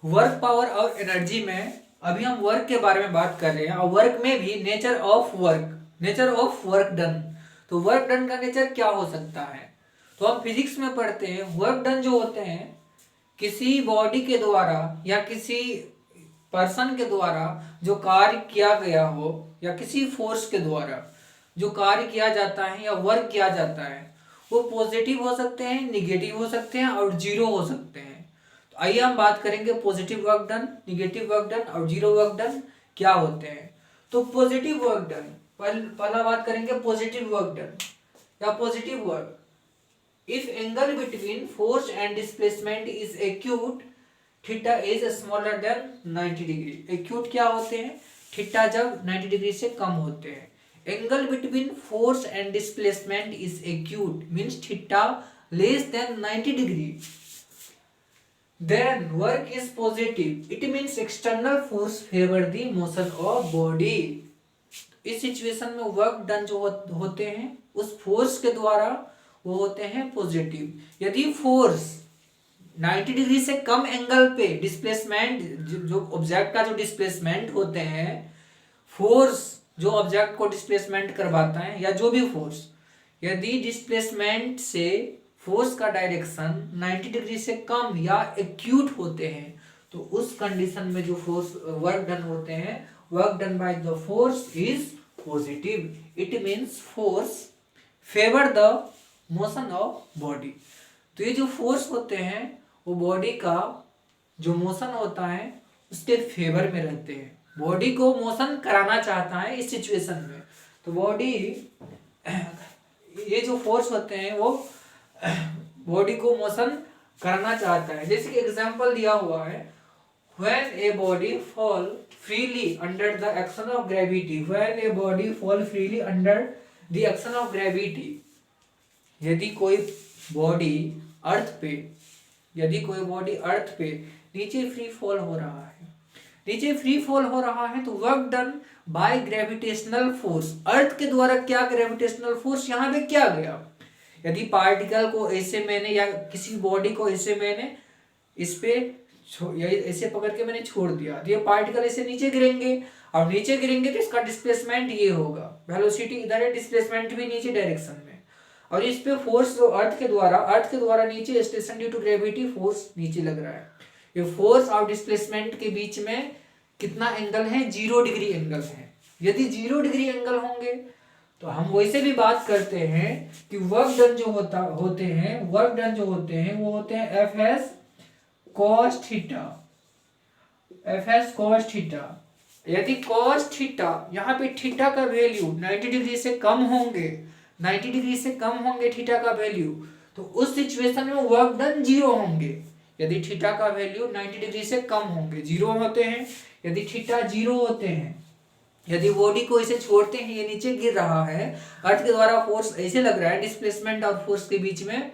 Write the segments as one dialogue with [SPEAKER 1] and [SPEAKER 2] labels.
[SPEAKER 1] Work power और energy में अभी हम वर्क के बारे में बात कर रहे हैं और वर्क में भी नेचर ऑफ वर्क डन। तो वर्क डन का नेचर क्या हो सकता है? तो हम फिजिक्स में पढ़ते हैं वर्क डन जो होते हैं किसी बॉडी के द्वारा या किसी पर्सन के द्वारा जो कार्य किया गया हो या किसी फोर्स के द्वारा जो कार्य किया जाता है या वर्क किया जाता है वो पॉजिटिव हो सकते हैं, निगेटिव हो सकते हैं और जीरो हो सकते हैं। तो आइए हम बात करेंगे positive work done, negative work done और जीरो वर्क डन क्या होते हैं। तो पॉजिटिव वर्क डन, पहला बात करेंगे पॉजिटिव वर्क डन या positive work. If angle between force and displacement is acute, theta is smaller than 90 degree. Acute क्या होते हैं? थीटा जब 90 डिग्री से कम होते हैं। Angle between force and displacement is acute means theta less than 90 degree, then work is positive. It means external force favor the motion of body. इस situation में work done जो होते हैं उस फोर्स के द्वारा वो होते हैं पॉजिटिव। यदि फोर्स 90 डिग्री से कम एंगल पे डिस्प्लेसमेंट जो ऑब्जेक्ट का जो डिस्प्लेसमेंट होते हैं, फोर्स जो ऑब्जेक्ट को डिस्प्लेसमेंट करवाता है या जो भी फोर्स, यदि डिस्प्लेसमेंट से फोर्स का डायरेक्शन 90 डिग्री से कम या एक्यूट होते हैं तो उस कंडीशन में जो फोर्स वर्क डन होते हैं, work done by the force is positive. It means force favour the motion of body. तो ये जो फोर्स होते हैं वो बॉडी का जो मोशन होता है उसके फेवर में रहते हैं, बॉडी को मोशन कराना चाहता है इस सिचुएशन में। तो बॉडी ये जो फोर्स होते हैं वो बॉडी को मोशन करना चाहता है। जैसे कि एग्जांपल दिया हुआ है, when a body fall freely under the action of gravity, when a body fall freely under the action of gravity, यदि कोई बॉडी अर्थ पे नीचे फ्री फॉल हो रहा है, तो work done by gravitational force, earth के द्वारा क्या ग्रेविटेशनल फोर्स यहाँ पे क्या गया। यदि पार्टिकल को ऐसे मैंने या किसी बॉडी को ऐसे मैंने इस पे ऐसे पकड़ के मैंने छोड़ दिया तो ये पार्टिकल ऐसे नीचे गिरेंगे, और नीचे गिरेंगे तो इसका डिस्प्लेसमेंट ये होगा, वेलोसिटी इधर है, डिस्प्लेसमेंट भी नीचे डायरेक्शन में। और इस पे फोर्स जो अर्थ के द्वारा नीचे station due to gravity force नीचे लग रहा है। ये फोर्स और डिस्प्लेसमेंट के बीच में कितना एंगल है? 0 डिग्री एंगल है। यदि 0 डिग्री एंगल होंगे तो हम वैसे भी बात करते हैं कि वर्क डन जो होते हैं वो होते हैं एफ एस कॉस थीटा। यदि कॉस थीटा यहाँ पे थीटा का वैल्यू 90 डिग्री से कम होंगे थीटा का वैल्यू, तो उस सिचुएशन में वर्क डन 0 होंगे। यदि थीटा का वैल्यू 90 डिग्री से कम होंगे 0 होते हैं। यदि थीटा 0 होते हैं, यदि बॉडी को ऐसे छोड़ते हैं, ये नीचे गिर रहा है, अर्थ के द्वारा फोर्स ऐसे लग रहा है, डिस्प्लेसमेंट और फोर्स के बीच में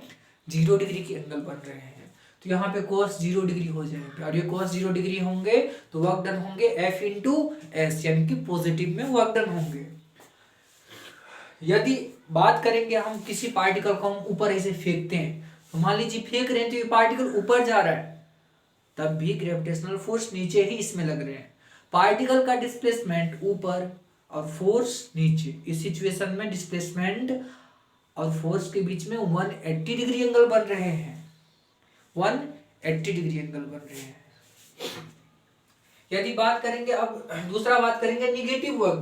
[SPEAKER 1] 0 डिग्री के एंगल बन रहे हैं, तो यहाँ पे cos 0 डिग्री हो जाएंगे। और ये cos 0 डिग्री होंगे तो वर्क डन होंगे F इंटू एस, यानी कि पॉजिटिव में वर्क डन होंगे। यदि बात करेंगे हम किसी पार्टिकल को हम ऊपर ऐसे फेंकते हैं, तो मान लीजिए फेंक रहे हैं तो ये पार्टिकल ऊपर जा रहा है, तब भी ग्रेविटेशनल फोर्स नीचे ही इसमें लग रहे हैं। पार्टिकल का डिस्प्लेसमेंट ऊपर और फोर्स नीचे, इस सिचुएशन में डिस्प्लेसमेंट और फोर्स के बीच में 180 डिग्री एंगल बन रहे हैं, 180 डिग्री एंगल बन रहे हैं। यदि बात करेंगे अब दूसरा बात करेंगे negative work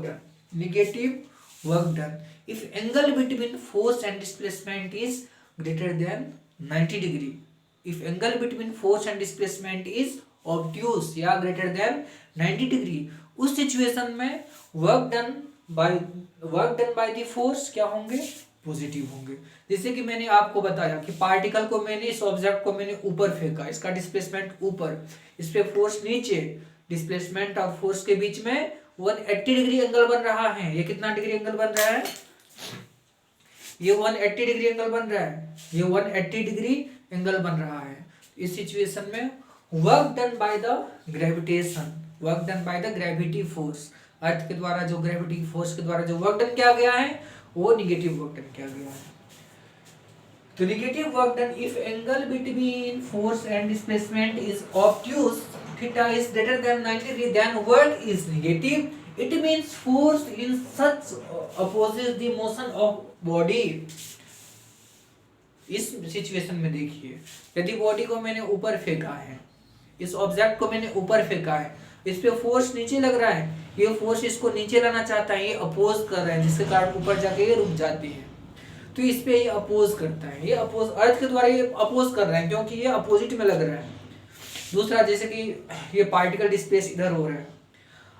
[SPEAKER 1] done. If angle between force and displacement is greater than 90 degree, if angle between force and displacement is obtuse या ग्रेटर देन 90 डिग्री, उस सिचुएशन में work done by the force क्या होंगे? पॉजिटिव होंगे। जैसे कि मैंने आपको बताया कि पार्टिकल को मैंने इस ऑब्जेक्ट को मैंने ऊपर फेंका, इसका डिस्प्लेसमेंट ऊपर, इस पे फोर्स नीचे, डिस्प्लेसमेंट और फोर्स के बीच में 180 डिग्री एंगल बन रहा है। ये कितना डिग्री एंगल बन रहा है? ये 180 डिग्री एंगल बन रहा है, ये 180 डिग्री एंगल बन रहा है। इस सिचुएशन में work done by the gravity force, earth के द्वारा जो ग्रेविटी फोर्स के द्वारा जो वर्क डन किया गया है वो निगेटिव वर्क डन किया गया है। तो negative work done if angle between force and displacement is obtuse, theta is greater than 90 degree, then work is negative. It means force in such opposes the motion of body. इस situation में देखिए, यदि body को मैंने ऊपर फेंका है, इस ऑब्जेक्ट को मैंने ऊपर फेंका है, इस पे फोर्स नीचे लग रहा है, ये फोर्स इसको नीचे लाना चाहता है, ये अपोज कर रहा है, जिसके कारण ऊपर जाके ये रुक जाती है। तो इस पे ये अपोज करता है, ये अपोज अर्थ के द्वारा ये अपोज कर रहा है क्योंकि ये अपोजिट में लग रहा है। दूसरा, जैसे कि ये पार्टिकल डिस्प्लेस इधर हो रहा है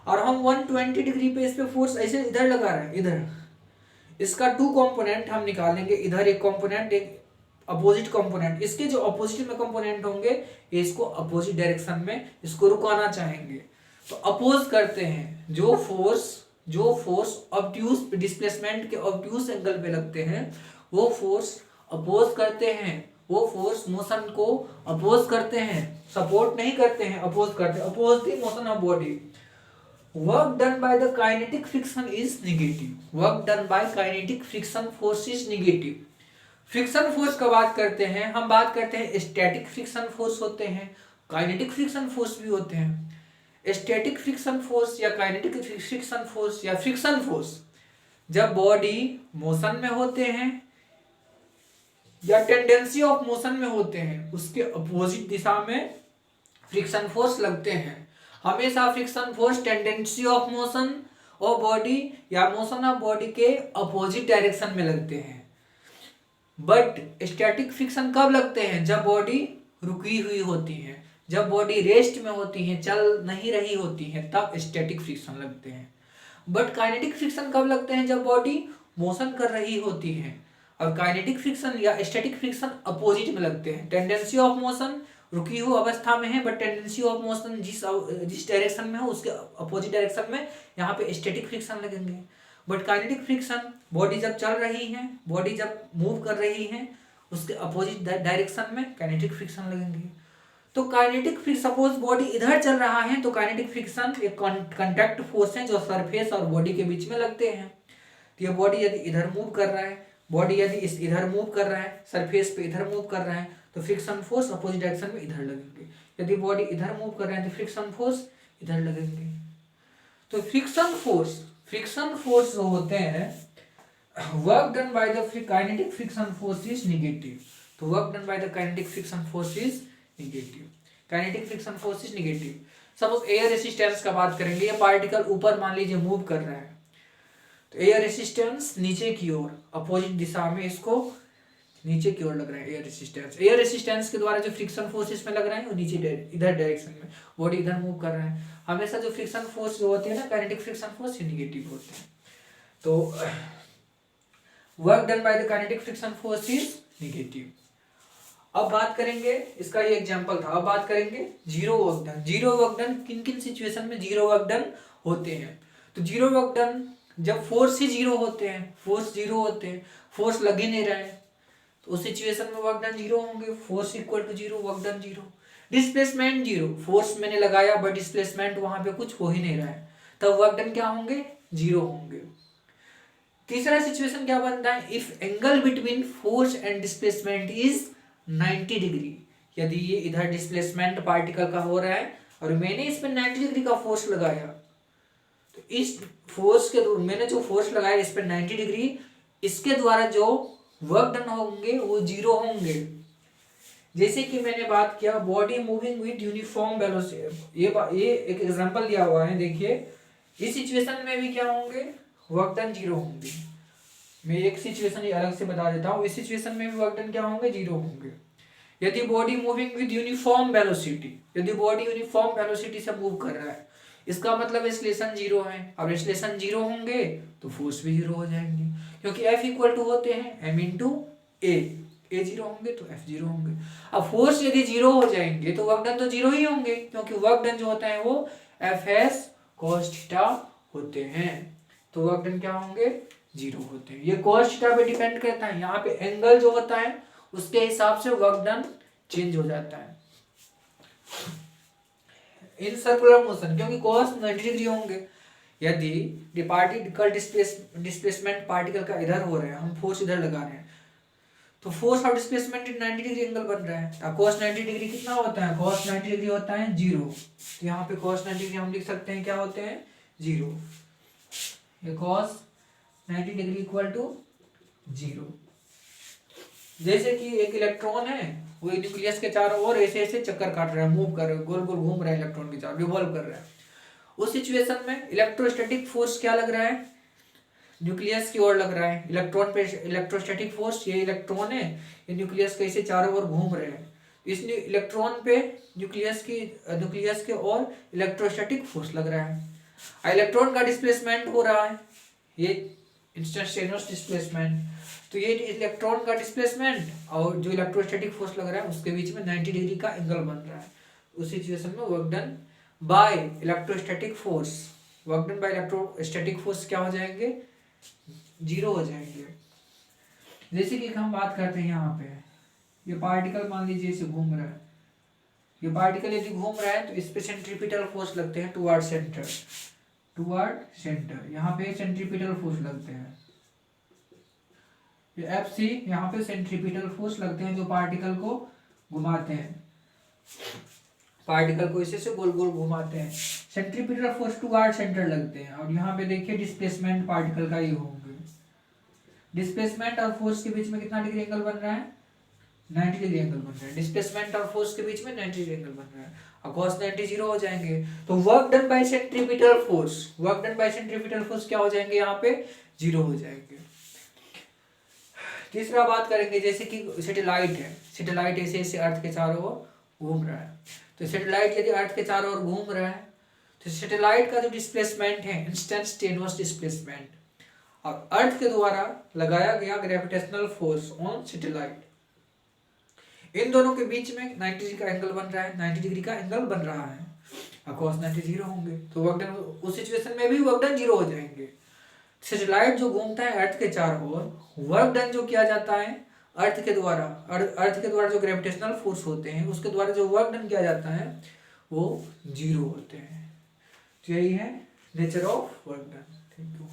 [SPEAKER 1] और हम 120 डिग्री पे इस पे फोर्स ऐसे इधर लगा रहे हैं, इधर। इसका 2 कंपोनेंट हम निकालेंगे, इधर एक कंपोनेंट, एक अपोजिट कंपोनेंट। इसके जो अपोजिट में कंपोनेंट होंगे ये इसको अपोजिट डायरेक्शन में इसको रुकाना चाहेंगे, तो अपोज करते हैं। जो फोर्स ऑब्ट्यूज डिस्प्लेसमेंट के ऑब्ट्यूज एंगल पे लगते हैं वो फोर्स अपोज करते हैं, वो फोर्स मोशन को अपोज करते हैं, सपोर्ट नहीं करते हैं, अपोज करते हैं। Oppose the motion of body. Work done by the kinetic friction is negative. Work done by kinetic friction force is negative. Friction force का बात करते हैं, हम बात करते हैं स्टैटिक फ्रिक्शन फोर्स होते हैं, काइनेटिक फ्रिक्शन फोर्स भी होते हैं। स्टैटिक फ्रिक्शन फोर्स या काइनेटिक फ्रिक्शन फोर्स या फ्रिक्शन फोर्स जब बॉडी मोशन में होते हैं या टेंडेंसी ऑफ मोशन में होते हैं, उसके अपोजिट दिशा में फ्रिक्शन फोर्स लगते हैं। हमेशा friction force tendency of motion of body या मोशन ऑफ बॉडी के अपोजिट डायरेक्शन में लगते हैं। बट स्टैटिक फ्रिक्शन कब लगते हैं? जब बॉडी रुकी हुई होती है, जब बॉडी रेस्ट में होती है, चल नहीं रही होती है, तब स्टैटिक फ्रिक्शन लगते हैं। बट काइनेटिक फ्रिक्शन कब लगते हैं? जब बॉडी मोशन कर रही होती है। और काइनेटिक फ्रिक्शन या स्टैटिक फ्रिक्शन अपोजिट में लगते हैं। टेंडेंसी ऑफ मोशन रुकी हुई अवस्था में है, बट टेंडेंसी ऑफ मोशन जिस डायरेक्शन में हो उसके अपोजिट डायरेक्शन में यहाँ पे स्टैटिक फ्रिक्शन लगेंगे। बट काइनेटिक फ्रिक्शन बॉडी जब चल रही है, बॉडी जब मूव कर रही है, उसके अपोजिट डायरेक्शन में काइनेटिक फ्रिक्शन लगेंगे। तो काइनेटिक फ्रिक्शन, सपोज बॉडी इधर चल रहा है तो काइनेटिक फ्रिक्शन एक कांटेक्ट फोर्स है जो सरफेस और बॉडी के बीच में लगते हैं। तो ये बॉडी यदि इधर मूव कर रहा है, बॉडी यदि इधर मूव कर रहा है, सरफेस पे इधर मूव कर रहा है, तो फ्रिक्शन फोर्स अपोजिट डायरेक्शन में इधर लगेंगे। यदि बॉडी इधर मूव कर रहा है तो फ्रिक्शन फोर्स इधर लगेंगे। तो फ्रिक्शन फोर्स जो होते हैं, work done by the kinetic friction force is negative. तो work done by the kinetic friction force is negative. Kinetic friction force is negative. Suppose air resistance का बात करेंगे, ये पार्टिकल ऊपर मान लीजिए मूव कर रहा है, तो एयर रेसिस्टेंस नीचे की ओर अपोजिट दिशा में इसको नीचे की ओर लग रहा है एयर रेसिस्टेंस के द्वारा जो फ्रिक्शन फोर्स इसमें लग रहा है वो नीचे इधर डायरेक्शन में, बॉडी इधर मूव कर रहा है। हमेशा जो फ्रिक्शन फोर्स जो होती है ना, काइनेटिक फ्रिक्शन फोर्स ये नेगेटिव होते हैं। तो work done by the kinetic friction force is negative. अब बात करेंगे, इसका ये एग्जांपल था, अब बात करेंगे zero work done. Zero work done किन किन सिचुएशन में जीरो वर्क डन होते हैं? तो जीरो वर्क डन जब फोर्स ही जीरो होते हैं, फोर्स लग ही नहीं रहा है, तो उस सिचुएशन में वर्क डन जीरो होंगे। Force equal to zero, work done zero. Displacement zero, force मैंने लगाया बट डिस्प्लेसमेंट वहां पे कुछ हो ही नहीं रहा है, तब वर्क डन क्या होंगे? जीरो होंगे। तीसरा सिचुएशन क्या बनता है? If angle between force and displacement is 90 degree. यदि ये इधर डिस्प्लेसमेंट पार्टिकल का हो रहा है और मैंने इस पे 90 डिग्री का फोर्स लगाया, तो इस फोर्स के मैंने जो फोर्स लगाया इस पे 90 डिग्री, इसके द्वारा जो वर्क डन होंगे वो जीरो होंगे। जैसे कि मैंने बात किया body moving with uniform velocity, ये एक एग्जांपल दिया हुआ है, देखिए इस सिचुएशन में भी क्या होंगे? वर्क डन जीरो होंगे। मैं एक सिचुएशन अलग से बता देता हूँ, इस सिचुएशन में भी वर्क डन क्या होंगे? जीरो होंगे। यदि body moving with uniform velocity, यदि बॉडी यूनिफॉर्म वेलोसिटी से मूव कर रहा है, इसका मतलब एक्सेलरेशन जीरो है। अब एक्सेलरेशन जीरो होंगे तो फोर्स भी जीरो हो जाएंगे, क्योंकि F इक्वल टू होते हैं m इंटू ए जीरो होंगे तो F जीरो होंगे। अब फोर्स यदि जीरो हो जाएंगे तो वर्क डन तो जीरो ही होंगे, क्योंकि वर्क डन जो होता है वो Fs cos थीटा होते हैं। तो वर्क डन क्या होंगे? जीरो होते हैं। ये cos थीटा पे डिपेंड करता है, यहाँ पे एंगल जो होता है उसके हिसाब से वर्क डन चेंज हो जाता है इन सर्कुलर मोशन, क्योंकि cos 90 डिग्री होंगे। यदि पार्टिकल डिस्प्लेसमेंट पार्टिकल का इधर हो रहा है, हम फोर्स इधर लगा रहे हैं, तो force of displacement in 90 degree angle बन रहा है। cos 90 डिग्री कितना होता है? cos 90 डिग्री होता है 0। तो यहाँ पे cos 90 डिग्री हम लिख सकते हैं क्या होते हैं? 0। ये cos 90 डिग्री इक्वल टू 0। जैसे कि एक इलेक्ट्रॉन है, वो न्यूक्लियस के चारों ओर ऐसे ऐसे चक्कर काट रहा है, मूव कर रहा है, गोल गोल घूम रहा है, इलेक्ट्रॉन के चारों रिवॉल्व कर रहा है। उस सिचुएशन में इलेक्ट्रोस्टैटिक फोर्स क्या लग रहा है? न्यूक्लियस की ओर लग रहा है। इलेक्ट्रॉन पे इलेक्ट्रोस्टैटिक फोर्स, ये इलेक्ट्रॉन है, ये न्यूक्लियस के ऐसे चारों ओर घूम रहे हैं। इस इलेक्ट्रॉन पे न्यूक्लियस के ओर इलेक्ट्रोस्टैटिक फोर्स लग रहा है। इलेक्ट्रॉन का डिस्प्लेसमेंट हो रहा है, ये इंस्टेंटेनियस डिस्प्लेसमेंट। तो ये इलेक्ट्रॉन का डिस्प्लेसमेंट और जो इलेक्ट्रोस्टैटिक फोर्स लग रहा है उसके बीच में 90 डिग्री का एंगल बन रहा है। उस सिचुएशन में work done by electrostatic force, work done by electrostatic force क्या हो जाएंगे? 0 हो जाएंगे। जैसे कि हम बात करते हैं यहाँ पे, ये पार्टिकल मान लीजिए इसे घूम रहा है, ये पार्टिकल यदि घूम रहा है तो इस पे सेंट्रीपिटल फोर्स लगते हैं टुवर्ड सेंटर, यहाँ पे सेंट्रीपिटल फोर्स लगते हैं, ये Fc यहाँ पे सेंट्रीपिटल फोर्स लगते हैं जो पार्टिकल को घुमाते हैं, पार्टिकल को इसे से गोल गोल घुमाते हैं। सेंट्रीपिटल फोर्स टुवर्ड सेंटर लगते हैं। और यहाँ पे देखिए डिस्प्लेसमेंट पार्टिकल का ही होंगे। डिस्प्लेसमेंट और फोर्स के बीच में कितना डिग्री एंगल बन रहा है? 90 डिग्री एंगल बन रहा है। डिस्प्लेसमेंट और फोर्स के बीच में 90 डिग्री एंगल बन रहा है। और cos 90 0 हो जाएंगे। तो work done bye centripetal force क्या हो जाएंगे? यहाँ पे 0 हो जाएंगे। तीसरा बात करेंगे, जैसे कि सैटेलाइट है, सैटेलाइट ऐसे ऐसे अर्थ के चारों ओर घूम रहा है। तो सैटेलाइट यदि अर्थ के चारों ओर घूम रहा है तो सैटेलाइट का जो डिस्प्लेसमेंट है इंस्टेंटेनियस डिस्प्लेसमेंट, और अर्थ के द्वारा लगाया गया ग्रेविटेशनल फोर्स ऑन सैटेलाइट, इन दोनों के बीच में 90 डिग्री का एंगल बन रहा है, 90 डिग्री का एंगल बन रहा है। और cos 90 0 होंगे तो वर्क डन उस सिचुएशन में भी वर्क डन 0 हो जाएंगे। सैटेलाइट जो घूमता है अर्थ के चारों ओर, वर्क डन जो किया जाता है अर्थ के द्वारा जो ग्रेविटेशनल फोर्स होते हैं उसके द्वारा जो वर्क डन किया जाता है वो 0 होते हैं। तो यही है nature of work done. Thank you.